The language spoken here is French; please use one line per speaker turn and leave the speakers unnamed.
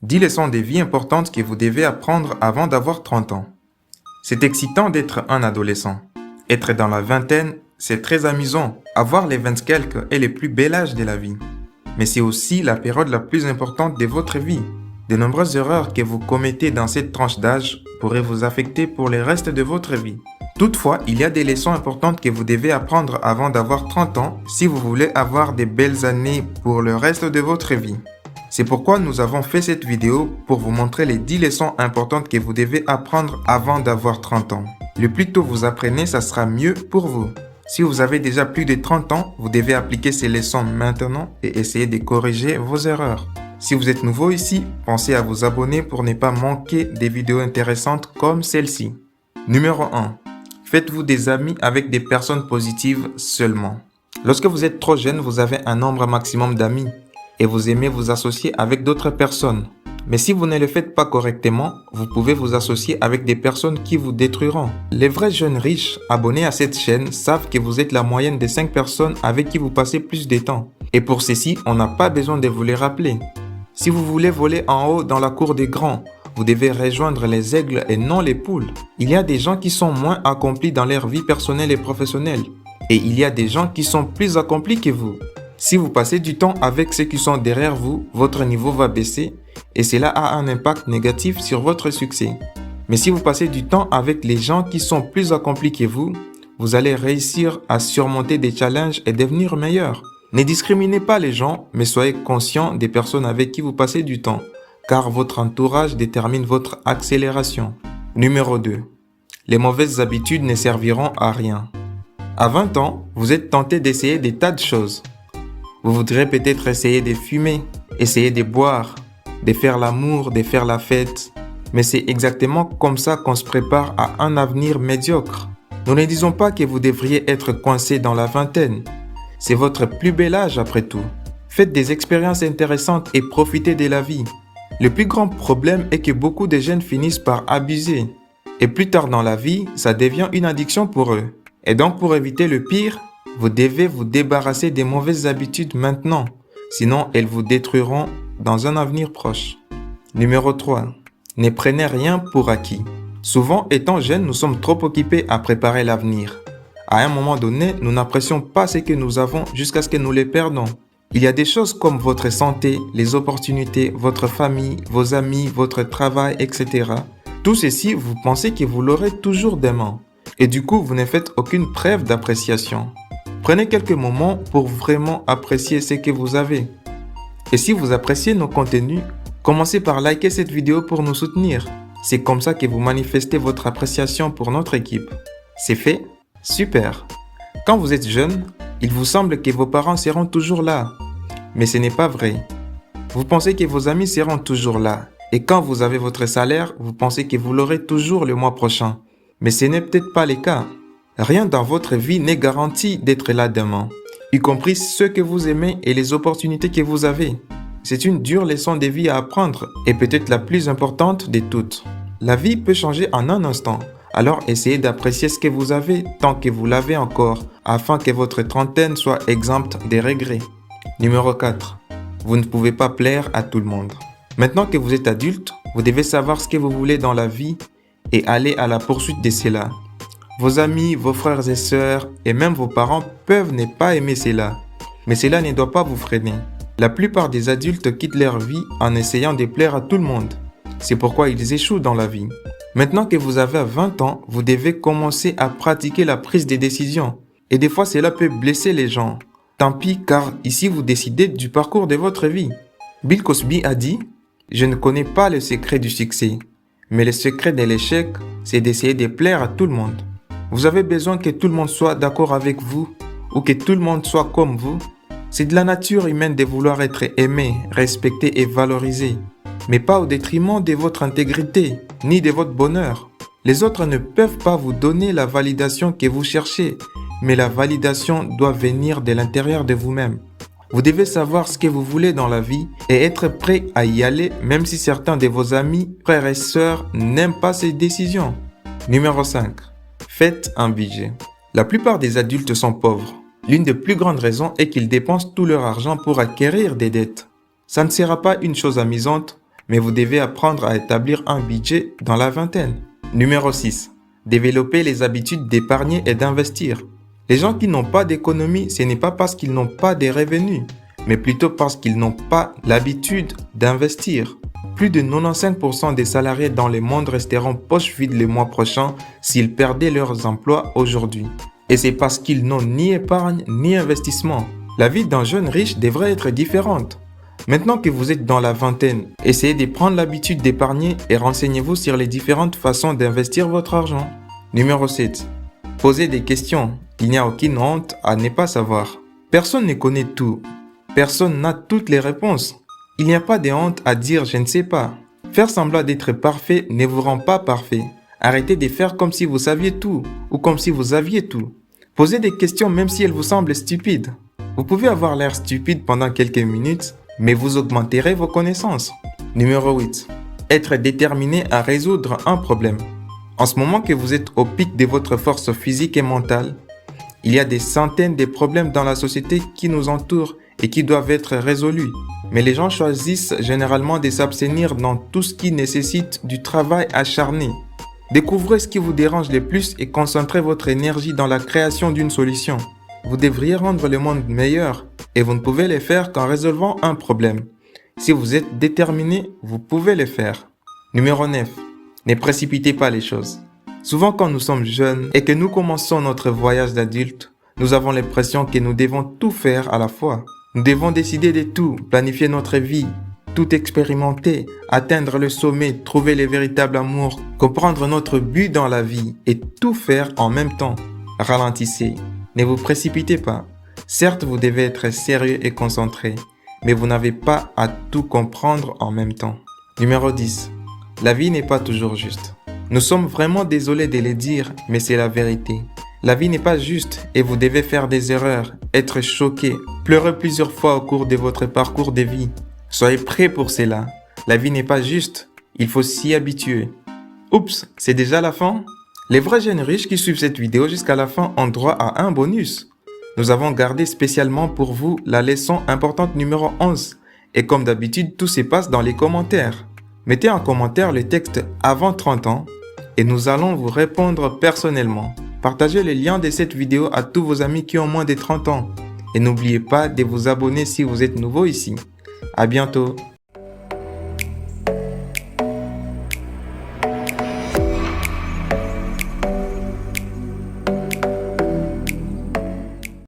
10 leçons de vie importantes que vous devez apprendre avant d'avoir 30 ans. C'est excitant d'être un adolescent. Être dans la vingtaine, c'est très amusant. Avoir les 20 quelques est le plus bel âge de la vie. Mais c'est aussi la période la plus importante de votre vie. De nombreuses erreurs que vous commettez dans cette tranche d'âge pourraient vous affecter pour le reste de votre vie. Toutefois, il y a des leçons importantes que vous devez apprendre avant d'avoir 30 ans si vous voulez avoir de belles années pour le reste de votre vie. C'est pourquoi nous avons fait cette vidéo pour vous montrer les 10 leçons importantes que vous devez apprendre avant d'avoir 30 ans. Le plus tôt vous apprenez, ça sera mieux pour vous. Si vous avez déjà plus de 30 ans, vous devez appliquer ces leçons maintenant et essayer de corriger vos erreurs. Si vous êtes nouveau ici, pensez à vous abonner pour ne pas manquer des vidéos intéressantes comme celle-ci. Numéro 1. Faites-vous des amis avec des personnes positives seulement. Lorsque vous êtes trop jeune, vous avez un nombre maximum d'amis et vous aimez vous associer avec d'autres personnes. Mais si vous ne le faites pas correctement, vous pouvez vous associer avec des personnes qui vous détruiront. Les vrais jeunes riches abonnés à cette chaîne savent que vous êtes la moyenne des 5 personnes avec qui vous passez plus de temps. Et pour ceci, on n'a pas besoin de vous les rappeler. Si vous voulez voler en haut dans la cour des grands, vous devez rejoindre les aigles et non les poules. Il y a des gens qui sont moins accomplis dans leur vie personnelle et professionnelle. Et il y a des gens qui sont plus accomplis que vous. Si vous passez du temps avec ceux qui sont derrière vous, votre niveau va baisser et cela a un impact négatif sur votre succès. Mais si vous passez du temps avec les gens qui sont plus accomplis que vous allez réussir à surmonter des challenges et devenir meilleur. Ne discriminez pas les gens, mais soyez conscient des personnes avec qui vous passez du temps, car votre entourage détermine votre accélération. Numéro 2. Les mauvaises habitudes ne serviront à rien. À 20 ans, vous êtes tenté d'essayer des tas de choses. Vous voudrez peut-être essayer de fumer, essayer de boire, de faire l'amour, de faire la fête. Mais c'est exactement comme ça qu'on se prépare à un avenir médiocre. Nous ne disons pas que vous devriez être coincé dans la vingtaine. C'est votre plus bel âge après tout. Faites des expériences intéressantes et profitez de la vie. Le plus grand problème est que beaucoup de jeunes finissent par abuser. Et plus tard dans la vie, ça devient une addiction pour eux. Et donc pour éviter le pire, vous devez vous débarrasser des mauvaises habitudes maintenant. Sinon, elles vous détruiront dans un avenir proche. Numéro 3. Ne prenez rien pour acquis. Souvent, étant jeunes, nous sommes trop occupés à préparer l'avenir. À un moment donné, nous n'apprécions pas ce que nous avons jusqu'à ce que nous les perdons. Il y a des choses comme votre santé, les opportunités, votre famille, vos amis, votre travail, etc. Tout ceci, vous pensez que vous l'aurez toujours demain. Et du coup, vous ne faites aucune preuve d'appréciation. Prenez quelques moments pour vraiment apprécier ce que vous avez. Et si vous appréciez nos contenus, commencez par liker cette vidéo pour nous soutenir. C'est comme ça que vous manifestez votre appréciation pour notre équipe. C'est fait? Super! Quand vous êtes jeune, il vous semble que vos parents seront toujours là. Mais ce n'est pas vrai. Vous pensez que vos amis seront toujours là. Et quand vous avez votre salaire, vous pensez que vous l'aurez toujours le mois prochain. Mais ce n'est peut-être pas le cas. Rien dans votre vie n'est garanti d'être là demain, y compris ceux que vous aimez et les opportunités que vous avez. C'est une dure leçon de vie à apprendre et peut-être la plus importante de toutes. La vie peut changer en un instant, alors essayez d'apprécier ce que vous avez tant que vous l'avez encore, afin que votre trentaine soit exempte des regrets. Numéro 4. Vous ne pouvez pas plaire à tout le monde. Maintenant que vous êtes adulte, vous devez savoir ce que vous voulez dans la vie et aller à la poursuite de cela. Vos amis, vos frères et sœurs et même vos parents peuvent ne pas aimer cela. Mais cela ne doit pas vous freiner. La plupart des adultes quittent leur vie en essayant de plaire à tout le monde. C'est pourquoi ils échouent dans la vie. Maintenant que vous avez 20 ans, vous devez commencer à pratiquer la prise de décision. Et des fois, cela peut blesser les gens. Tant pis, car ici, vous décidez du parcours de votre vie. Bill Cosby a dit « Je ne connais pas le secret du succès, mais le secret de l'échec, c'est d'essayer de plaire à tout le monde. » Vous avez besoin que tout le monde soit d'accord avec vous ou que tout le monde soit comme vous. C'est de la nature humaine de vouloir être aimé, respecté et valorisé, mais pas au détriment de votre intégrité ni de votre bonheur. Les autres ne peuvent pas vous donner la validation que vous cherchez, mais la validation doit venir de l'intérieur de vous-même. Vous devez savoir ce que vous voulez dans la vie et être prêt à y aller même si certains de vos amis, frères et sœurs n'aiment pas ces décisions. Numéro 5. Faites un budget. La plupart des adultes sont pauvres. L'une des plus grandes raisons est qu'ils dépensent tout leur argent pour acquérir des dettes. Ça ne sera pas une chose amusante, mais vous devez apprendre à établir un budget dans la vingtaine. Numéro 6. Développer les habitudes d'épargner et d'investir. Les gens qui n'ont pas d'économie, ce n'est pas parce qu'ils n'ont pas de revenus, mais plutôt parce qu'ils n'ont pas l'habitude d'investir. Plus de 95% des salariés dans le monde resteront poche vide le mois prochain s'ils perdaient leurs emplois aujourd'hui. Et c'est parce qu'ils n'ont ni épargne ni investissement. La vie d'un jeune riche devrait être différente. Maintenant que vous êtes dans la vingtaine, essayez de prendre l'habitude d'épargner et renseignez-vous sur les différentes façons d'investir votre argent. Numéro 7. Posez des questions. Il n'y a aucune honte à ne pas savoir. Personne ne connaît tout. Personne n'a toutes les réponses. Il n'y a pas de honte à dire « je ne sais pas ». Faire semblant d'être parfait ne vous rend pas parfait. Arrêtez de faire comme si vous saviez tout ou comme si vous aviez tout. Posez des questions même si elles vous semblent stupides. Vous pouvez avoir l'air stupide pendant quelques minutes, mais vous augmenterez vos connaissances. Numéro 8. Être déterminé à résoudre un problème. En ce moment que vous êtes au pic de votre force physique et mentale, il y a des centaines de problèmes dans la société qui nous entourent et qui doivent être résolus. Mais les gens choisissent généralement de s'abstenir dans tout ce qui nécessite du travail acharné. Découvrez ce qui vous dérange le plus et concentrez votre énergie dans la création d'une solution. Vous devriez rendre le monde meilleur et vous ne pouvez le faire qu'en résolvant un problème. Si vous êtes déterminé, vous pouvez le faire. Numéro 9. Ne précipitez pas les choses. Souvent quand nous sommes jeunes et que nous commençons notre voyage d'adulte, nous avons l'impression que nous devons tout faire à la fois. Nous devons décider de tout, planifier notre vie, tout expérimenter, atteindre le sommet, trouver le véritable amour, comprendre notre but dans la vie et tout faire en même temps. Ralentissez, ne vous précipitez pas. Certes, vous devez être sérieux et concentré, mais vous n'avez pas à tout comprendre en même temps. Numéro 10. La vie n'est pas toujours juste. Nous sommes vraiment désolés de le dire, mais c'est la vérité. La vie n'est pas juste et vous devez faire des erreurs, être choqué, pleurer plusieurs fois au cours de votre parcours de vie. Soyez prêts pour cela. La vie n'est pas juste, il faut s'y habituer. Oups, c'est déjà la fin? Les vrais jeunes riches qui suivent cette vidéo jusqu'à la fin ont droit à un bonus. Nous avons gardé spécialement pour vous la leçon importante numéro 11. Et comme d'habitude, tout se passe dans les commentaires. Mettez en commentaire le texte avant 30 ans et nous allons vous répondre personnellement. Partagez le lien de cette vidéo à tous vos amis qui ont moins de 30 ans. Et n'oubliez pas de vous abonner si vous êtes nouveau ici. À bientôt.